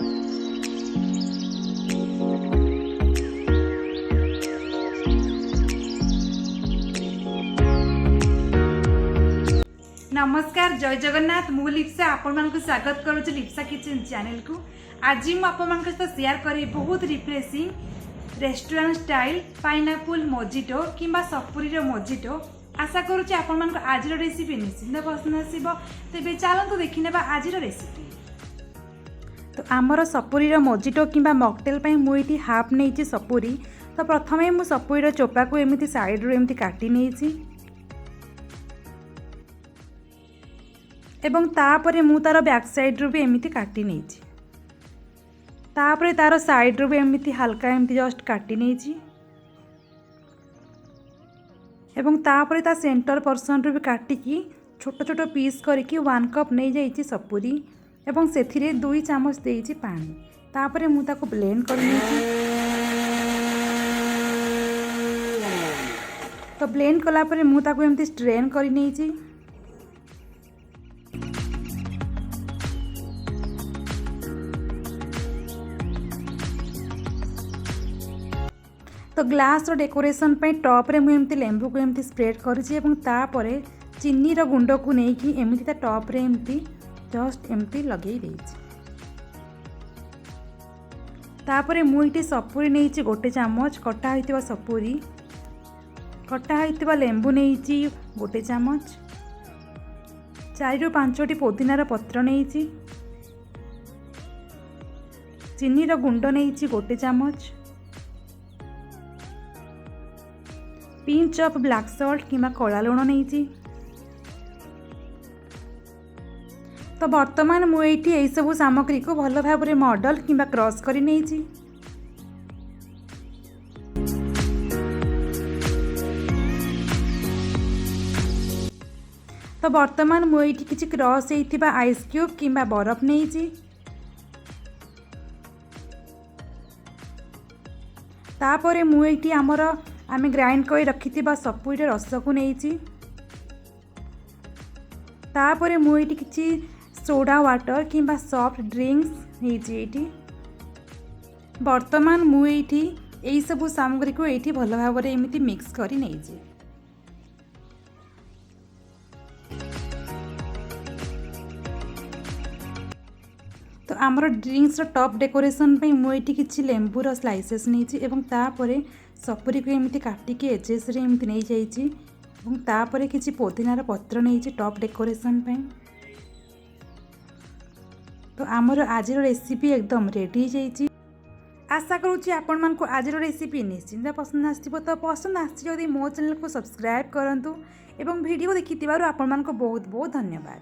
नमस्कार जय जगन्नाथ मु लिप्सा आपण मानक स्वागत करूँ लिप्सा किचन चैनल को। आज मुझे आपण सहित शेयर करी बहुत refreshing restaurant style pineapple mojito किंबा सपुरी मोजिटो। आशा करुँच आपण आज रेसिपी निश्चिंत पसंद आसो। तेज चलतु देखने आज रेसिपी। तो आमर सपुरी मोजिटो किंबा मॉकटेल मुझे हाफ नहीं सपुरी। तो प्रथम मुझे सपुरी चोपा को एमती साइड रू एमती काटी नहीं एवं तापरे मु तार बैक साइड रू भी एमती काटी नहीं तापरे तार साइड रू भी एमती हल्का एमती जस्ट काटी नहीं एवं तापरे ता सेंटर पर्सन रू भी काटिकी छोट छोट पीस करके 1 कप नहीं जाइए सपुरी एवं सेथिरे 2 चामच देइछि पानी। तापरे मु ताको ब्लेंड कर तो ब्लेंड कला परे मु ताको एमती स्ट्रेन कर नहीं। तो ग्लास डेकोरेशन पे टॉप रे मुझे लेंबू को एमती स्प्रेड करूँ चीनी रो गुंड को लेकिन एमती टॉप रे एमती जस्ट एमती लगे तापरे मुझे सपुरी नहीं गोटे चामच कटा होइतिबा सपुरी कटा होइतिबा लेंबू नहीं गोटे चामच 4 ରୁ 5टी पुदीनार पत्र नहीं चीनी रो गुंड नहीं गोटे चामच पिंच ऑफ ब्लैक सॉल्ट किंबा कला लुण नहीं। तो वर्तमान मुझे सब सामग्री को भल भाव में मॉडल किंबा क्रॉस कर नहीं। तो वर्तमान मुझे किसी क्रॉस होइतिबा आइस क्यूब किंबा बरफ नहीं तापरे मुझे आमर आम ग्राइंड कर रखि सपुरी रस को नहीं तापरे मुझे किसी सोडा वाटर किंबा सॉफ्ट ड्रिंक्स नहीं। वर्तमान मुझे यही सब सामग्री को ये भल भाव में एमती मिक्स कर नहीं। तो आमर ड्रिंक्स टॉप डेकोरेशन पे मुझे किसी लेंबूर स्लाइसेस नहीं सपुरी को एमती काटिकी एजेस रे एमती नहीं जाइए किसी पुदीनार पत्र नहीं टॉप डेकोरेशन पे। तो आमर आज रेसिपी एकदम रेडी हो। आशा करुँच आपण मानक आज रेसिपी निश्चिंत पसंद आसो। तो पसंद आदि मो चैनल को सब्सक्राइब करूँ एवं वीडियो देखि आपण मानक बहुत बहुत धन्यवाद।